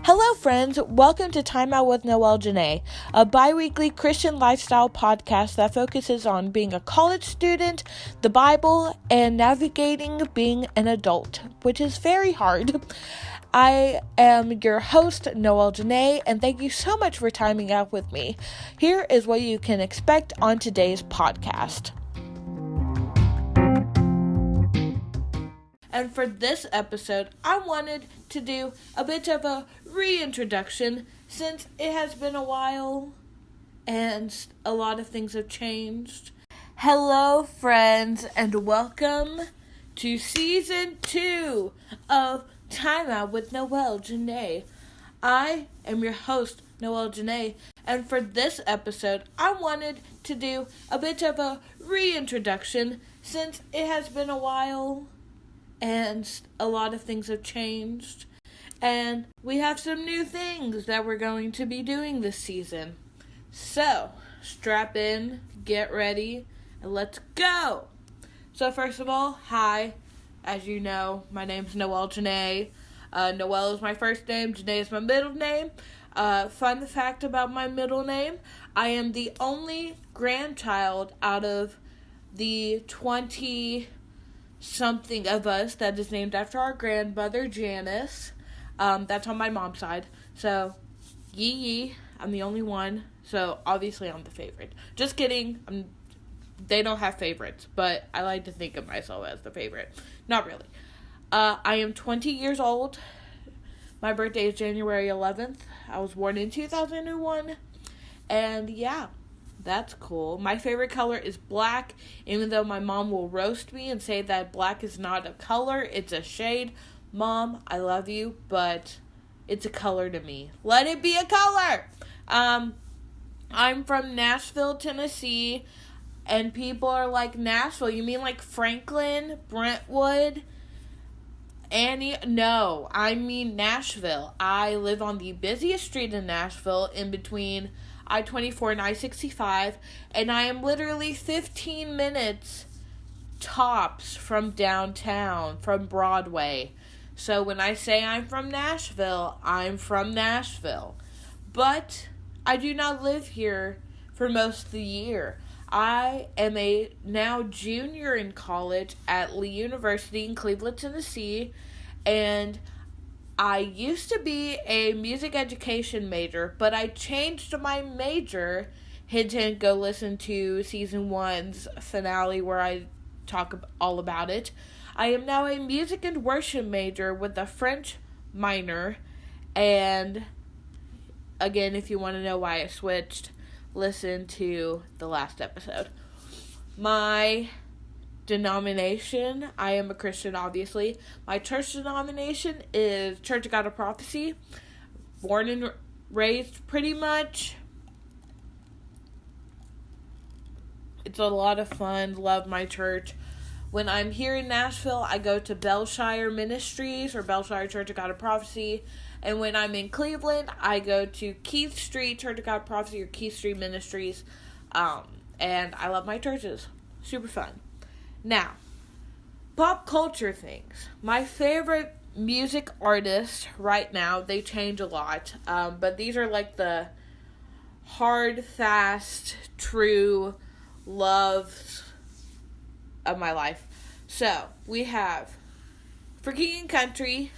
Hello, friends. Welcome to Time Out with Noelle Janae, a bi-weekly Christian lifestyle podcast that focuses on being a college student, the Bible, and navigating being an adult, which is very hard. I am your host, Noelle Janae, and thank you so much for timing out with me. Here is what you can expect on today's podcast. And for this episode, I wanted to do a bit of a reintroduction since it has been a while and a lot of things have changed. Hello, friends, and welcome to Season 2 of Time Out with Noelle Janae. I am your host, Noelle Janae, and for this episode, I wanted to do a bit of a reintroduction since it has been a while and a lot of things have changed. And we have some new things that we're going to be doing this season. So, strap in, get ready, and let's go! So first of all, hi. As you know, my name's Noelle Janae. Noelle is my first name, Janae is my middle name. Fun fact about my middle name, I am the only grandchild out of the 20-something of us that is named after our grandmother, Janice. That's on my mom's side. So, yee, I'm the only one. So, obviously, I'm the favorite. Just kidding. They don't have favorites, but I like to think of myself as the favorite. Not really. I am 20 years old. My birthday is January 11th. I was born in 2001. And, yeah. That's cool. My favorite color is black, even though my mom will roast me and say that black is not a color, it's a shade. Mom, I love you, but it's a color to me. Let it be a color! I'm from Nashville, Tennessee, and people are like, Nashville, you mean like Franklin, Brentwood, Annie? No, I mean Nashville. I live on the busiest street in Nashville, in between I-24 and I-65, and I am literally 15 minutes tops from downtown, from Broadway. So when I say I'm from Nashville, I'm from Nashville. But I do not live here for most of the year. I am a now junior in college at Lee University in Cleveland, Tennessee, and I used to be a music education major, but I changed my major. Hint, hint, go listen to Season 1's finale where I talk all about it. I am now a music and worship major with a French minor. And, again, if you want to know why I switched, listen to the last episode. My denomination, I am a Christian, obviously. My church denomination is Church of God of Prophecy. Born and raised, pretty much. It's a lot of fun. Love my church. When I'm here in Nashville, I go to Bellshire Ministries, or Bellshire Church of God of Prophecy. And when I'm in Cleveland, I go to Keith Street Church of God of Prophecy, or Keith Street Ministries. And I love my churches. Super fun. Now, pop culture things. My favorite music artists right now, they change a lot. But these are like the hard, fast, true loves of my life. So, we have For King and Country,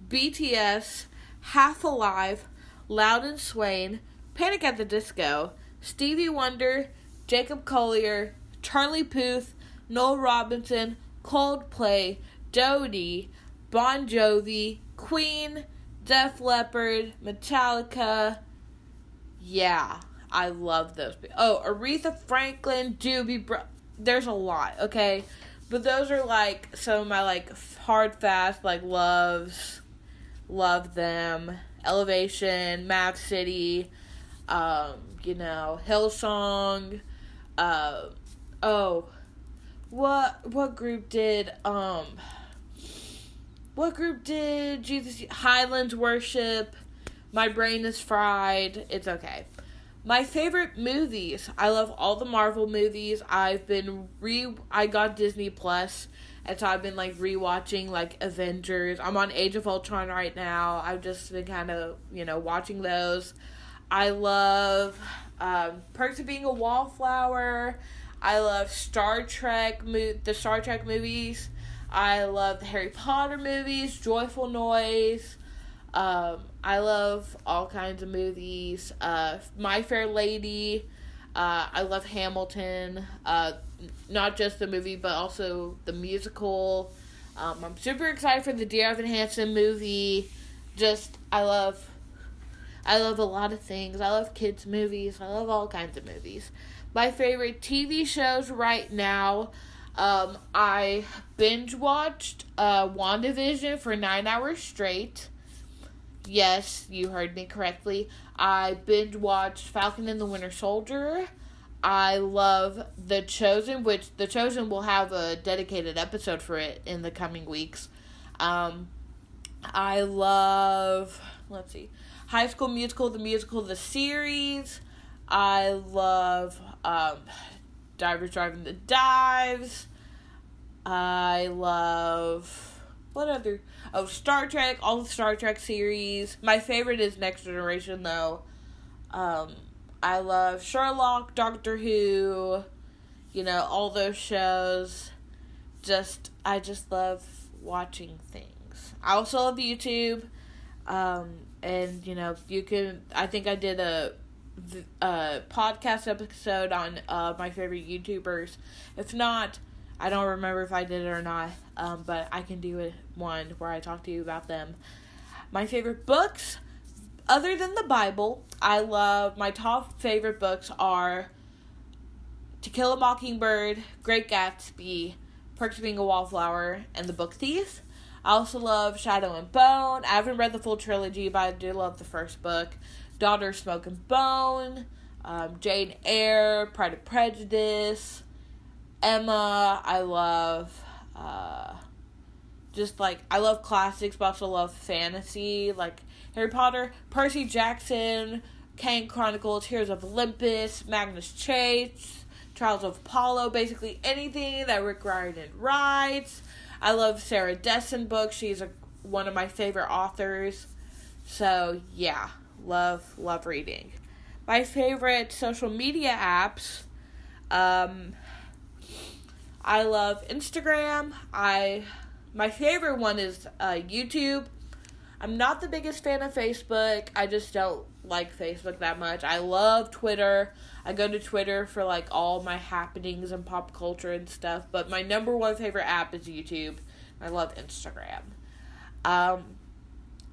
BTS, Half Alive, Loud and Swain, Panic at the Disco, Stevie Wonder, Jacob Collier, Charlie Puth, Noel Robinson, Coldplay, Dodie, Bon Jovi, Queen, Def Leppard, Metallica. Yeah, I love those. Oh, Aretha Franklin, Doobie there's a lot, okay? But those are like some of my like hard, fast, like loves. Love them. Elevation, Mav City, Hillsong. What group did Jesus Highlands Worship? My brain is fried. It's okay. My favorite movies. I love all the Marvel movies. I got Disney Plus, And so I've been, like, rewatching, like, Avengers. I'm on Age of Ultron right now. I've just been kind of, watching those. I love Perks of Being a Wallflower. I love the Star Trek movies. I love the Harry Potter movies, Joyful Noise. I love all kinds of movies. My Fair Lady. I love Hamilton. Not just the movie, but also the musical. I'm super excited for the Dear Evan Hansen movie. I love a lot of things. I love kids' movies. I love all kinds of movies. My favorite TV shows right now, I binge watched WandaVision for 9 hours straight. Yes, you heard me correctly. I binge watched Falcon and the Winter Soldier. I love The Chosen, which The Chosen will have a dedicated episode for it in the coming weeks. I love, High School Musical, the series. I love Divers Driving the Dives. I love... What other? Oh, Star Trek, all the Star Trek series. My favorite is Next Generation, though. I love Sherlock, Doctor Who, all those shows. I just love watching things. I also love YouTube. And, I think I did a podcast episode on my favorite YouTubers. If not, I don't remember if I did it or not, but I can do one where I talk to you about them. My favorite books, other than the Bible, my top favorite books are To Kill a Mockingbird, Great Gatsby, Perks of Being a Wallflower, and The Book Thief. I also love Shadow and Bone. I haven't read the full trilogy, but I do love the first book. Daughter, Smoke and Bone, Jane Eyre, Pride and Prejudice, Emma. I love, I love classics, but also love fantasy, like Harry Potter, Percy Jackson, Kane Chronicles, Heroes of Olympus, Magnus Chase, Trials of Apollo, basically anything that Rick Riordan writes. I love Sarah Dessen books. She's one of my favorite authors. So, yeah, love reading. My favorite social media apps, I love Instagram. My favorite one is YouTube. I'm not the biggest fan of Facebook. I just don't like Facebook that much. I love Twitter. I go to Twitter for all my happenings and pop culture and stuff. But my number one favorite app is YouTube. I love Instagram.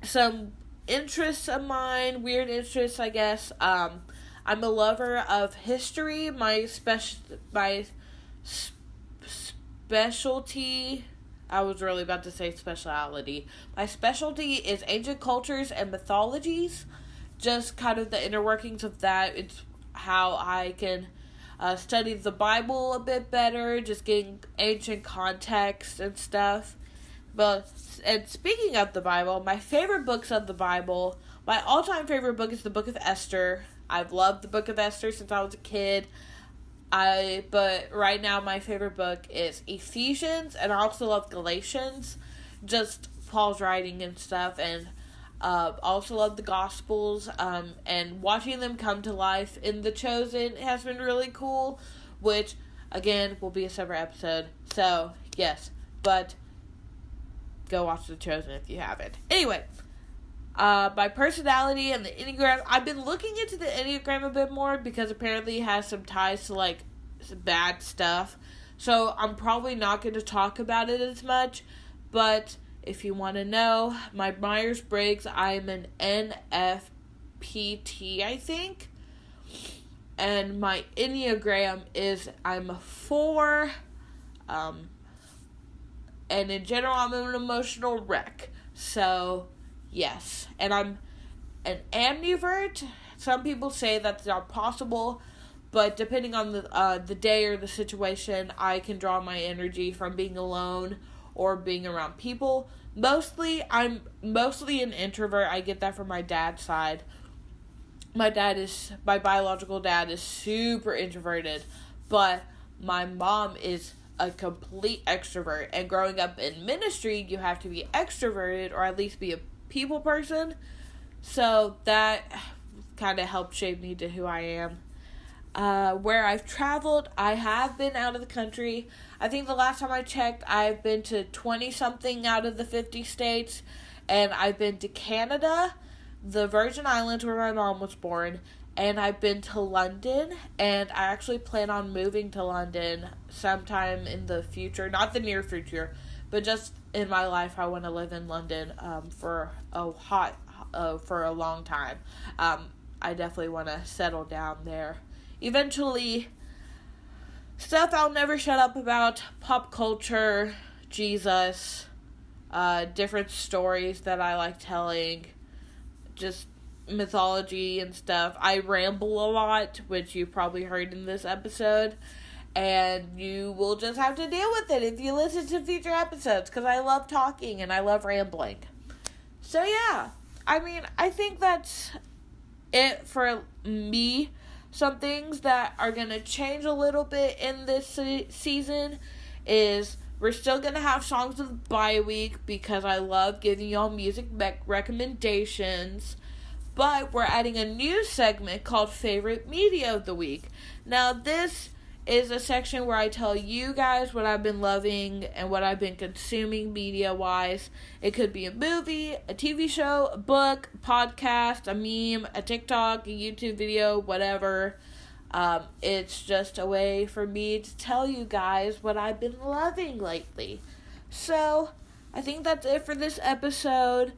Some interests of mine, weird interests, I guess. I'm a lover of history. My specialty, I was really about to say speciality. My specialty is ancient cultures and mythologies. Just kind of the inner workings of that. It's how I can study the Bible a bit better, just getting ancient context and stuff. And speaking of the Bible, my favorite books of the Bible, my all-time favorite book is the Book of Esther. I've loved the Book of Esther since I was a kid. But right now my favorite book is Ephesians, and I also love Galatians, just Paul's writing and stuff, and also love the Gospels, and watching them come to life in The Chosen has been really cool, which, again, will be a separate episode, so, yes, but go watch The Chosen if you haven't. Anyway, my personality and the Enneagram, I've been looking into the Enneagram a bit more, because apparently it has some ties to, some bad stuff, so I'm probably not going to talk about it as much, but if you want to know, my Myers-Briggs, I'm an NFPT, I think. And my Enneagram is, I'm a 4. And in general, I'm an emotional wreck. So, yes. And I'm an ambivert. Some people say that's not possible. But depending on the day or the situation, I can draw my energy from being alone or being around people. I'm mostly an introvert. I get that from my dad's side. My biological dad is super introverted, but my mom is a complete extrovert. And growing up in ministry, you have to be extroverted or at least be a people person. So that kind of helped shape me to who I am. Where I've traveled, I have been out of the country. I think the last time I checked, I've been to 20-something out of the 50 states. And I've been to Canada, the Virgin Islands where my mom was born. And I've been to London. And I actually plan on moving to London sometime in the future. Not the near future, but just in my life, I want to live in London for a long time. I definitely want to settle down there. Eventually, stuff I'll never shut up about, pop culture, Jesus, different stories that I like telling, just mythology and stuff. I ramble a lot, which you probably heard in this episode, and you will just have to deal with it if you listen to future episodes, because I love talking and I love rambling. So yeah, I mean, I think that's it for me. Some things that are going to change a little bit in this season is we're still going to have songs of the BiWeek because I love giving y'all music recommendations. But we're adding a new segment called Favorite Media of the Week. Now, this is a section where I tell you guys what I've been loving and what I've been consuming media-wise. It could be a movie, a TV show, a book, a podcast, a meme, a TikTok, a YouTube video, whatever. It's just a way for me to tell you guys what I've been loving lately. So, I think that's it for this episode.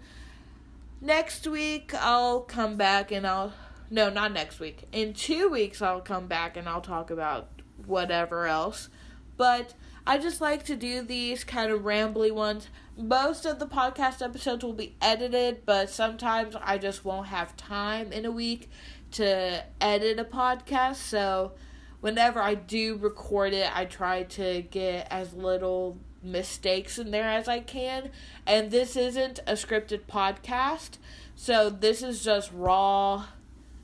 Next week, I'll come back and no, not next week. In 2 weeks, I'll come back and I'll talk about whatever else. But I just like to do these kind of rambly ones. Most of the podcast episodes will be edited, but sometimes I just won't have time in a week to edit a podcast. So whenever I do record it, I try to get as little mistakes in there as I can. And this isn't a scripted podcast, so this is just raw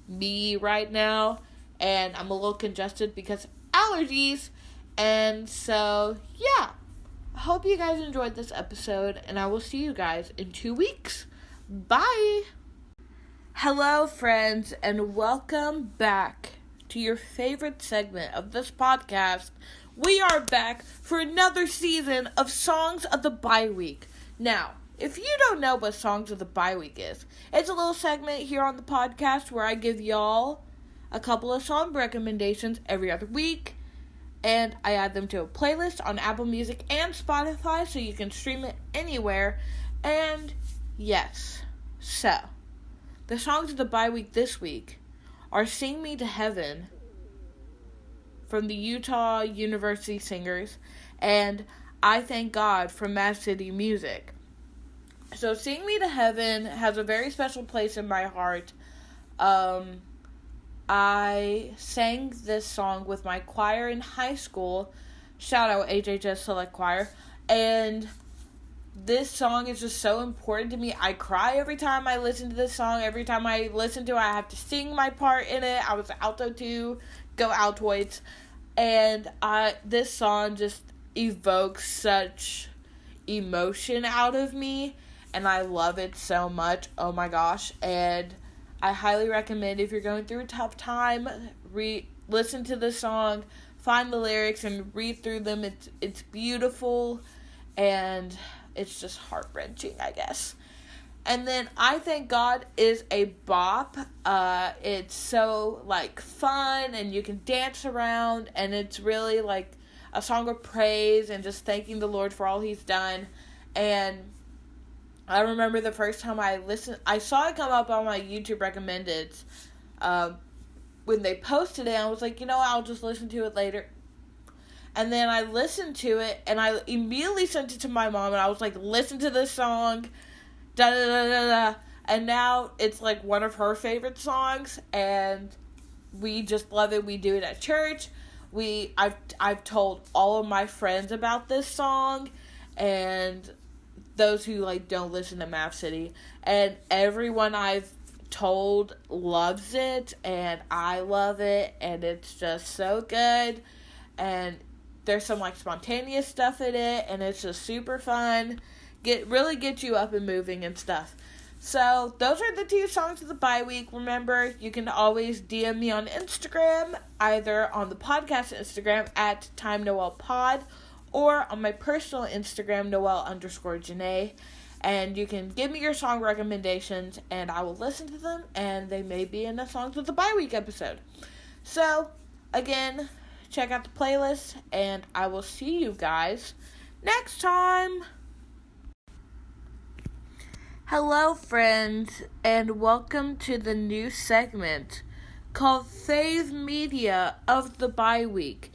me right now, and I'm a little congested because allergies. And so yeah, I hope you guys enjoyed this episode, and I will see you guys in 2 weeks. Bye. Hello friends, and welcome back to your favorite segment of this podcast. We are back for another season of Songs of the BiWeek. Now, if you don't know what Songs of the BiWeek is, it's a little segment here on the podcast where I give y'all a couple of song recommendations every other week, and I add them to a playlist on Apple Music and Spotify so you can stream it anywhere. And yes, so the songs of the BiWeek this week are Sing Me to Heaven from the Utah University Singers and I Thank God from Mad City Music. So Sing Me to Heaven has a very special place in my heart. I sang this song with my choir in high school. Shout out HHS Select Choir. And this song is just so important to me. I cry every time I listen to this song. Every time I listen to it, I have to sing my part in it. I was alto too. Go Altoids. And this song just evokes such emotion out of me. And I love it so much. Oh my gosh. And I highly recommend, if you're going through a tough time, listen to the song, find the lyrics, and read through them. It's beautiful, and it's just heart-wrenching, I guess. And then I Thank God is a bop. It's so, fun, and you can dance around, and it's really, a song of praise and just thanking the Lord for all He's done. And I remember the first time I listened, I saw it come up on my YouTube recommendeds when they posted it. I was like, I'll just listen to it later. And then I listened to it, and I immediately sent it to my mom, and I was like, listen to this song, da-da-da-da-da. And now it's, one of her favorite songs, and we just love it. We do it at church. I've told all of my friends about this song, and those who don't listen to Mav City, and everyone I've told loves it, and I love it, and it's just so good. And There's some like spontaneous stuff in it, and it's just super fun. Really get you up and moving and stuff. So those are the 2 songs of the bye week. Remember, you can always DM me on Instagram, either on the podcast Instagram at TimeNoelPod, or on my personal Instagram, Noel_Janae. And you can give me your song recommendations, and I will listen to them, and they may be in a Songs of the Bye Week episode. So, again, check out the playlist, and I will see you guys next time. Hello, friends, and welcome to the new segment called Fave Media of the Bye Week.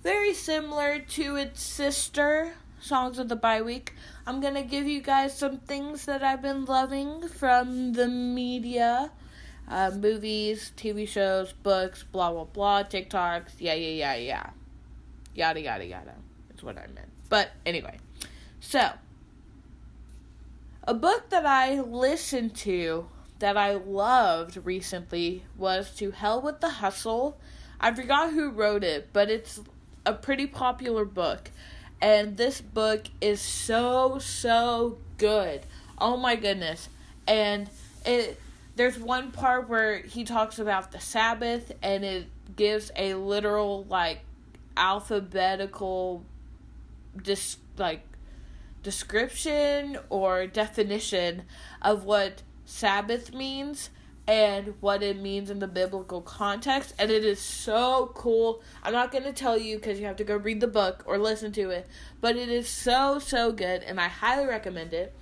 Very similar to its sister, Songs of the Bye Week. I'm going to give you guys some things that I've been loving from the media. Movies, TV shows, books, blah, blah, blah, TikToks, yeah. Yada, yada, yada. That's what I meant. But anyway. So, a book that I listened to that I loved recently was To Hell with the Hustle. I forgot who wrote it, but it's a pretty popular book. And this book is so good. Oh my goodness. And there's one part where he talks about the Sabbath, and it gives a literal, like, alphabetical description or definition of what Sabbath means and what it means in the biblical context, and it is so cool. I'm not going to tell you because you have to go read the book or listen to it, but it is so good, and I highly recommend it.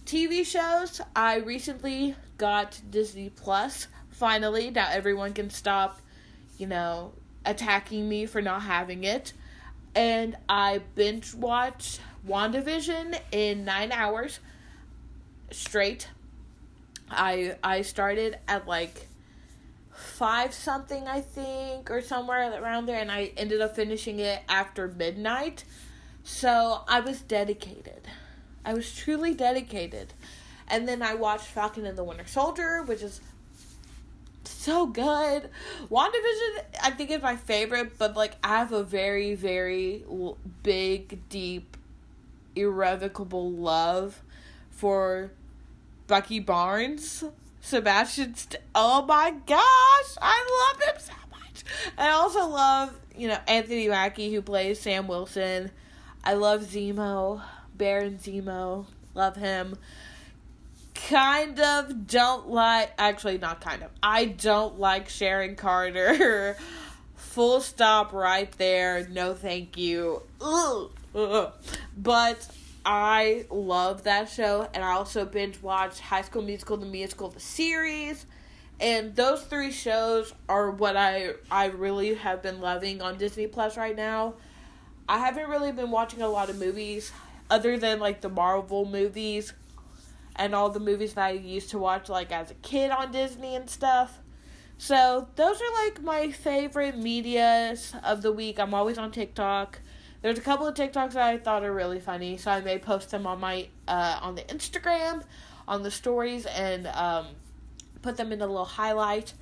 TV shows, I recently got Disney Plus, finally. Now everyone can stop, attacking me for not having it, and I binge watched WandaVision in 9 hours straight. I started at like 5 something, I think, or somewhere around there, and I ended up finishing it after midnight. So I was dedicated. I was truly dedicated. And then I watched Falcon and the Winter Soldier, which is so good. WandaVision, I think, is my favorite, but like I have a very, very big, deep, irrevocable love for Bucky Barnes, oh my gosh, I love him so much. I also love, Anthony Mackie, who plays Sam Wilson. I love Zemo, Baron Zemo, love him. I don't like Sharon Carter. Full stop right there, no thank you. But I love that show, and I also binge watched High School Musical, the series, and those 3 shows are what I really have been loving on Disney Plus right now. I haven't really been watching a lot of movies, other than like the Marvel movies, and all the movies that I used to watch like as a kid on Disney and stuff. So those are like my favorite medias of the week. I'm always on TikTok. There's a couple of TikToks that I thought are really funny, so I may post them on my on the Instagram, on the stories, and put them in a little highlight.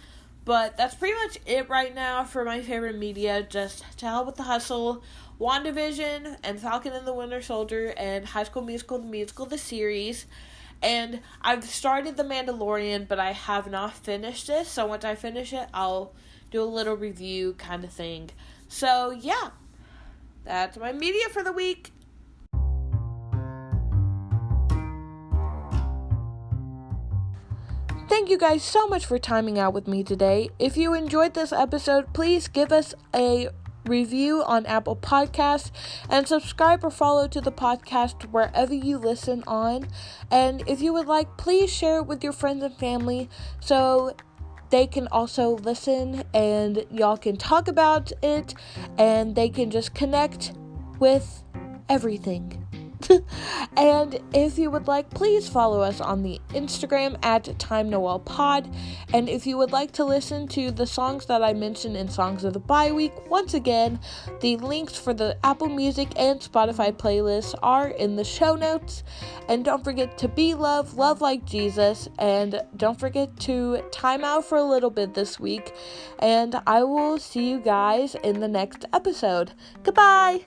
But that's pretty much it right now for my favorite media. Just To Hell with the Hustle, WandaVision, and Falcon and the Winter Soldier, and High School Musical, the series. And I've started The Mandalorian, but I have not finished it. So once I finish it, I'll do a little review kind of thing. So yeah. That's my media for the week. Thank you guys so much for timing out with me today. If you enjoyed this episode, please give us a review on Apple Podcasts and subscribe or follow to the podcast wherever you listen on. And if you would like, please share it with your friends and family so they can also listen and y'all can talk about it and they can just connect with everything. And if you would like, please follow us on the Instagram at Time Noel Pod. And if you would like to listen to the songs that I mentioned in Songs of the BiWeek, once again, the links for the Apple Music and Spotify playlists are in the show notes. And don't forget to be love like Jesus, and don't forget to time out for a little bit this week. And I will see you guys in the next episode. Goodbye!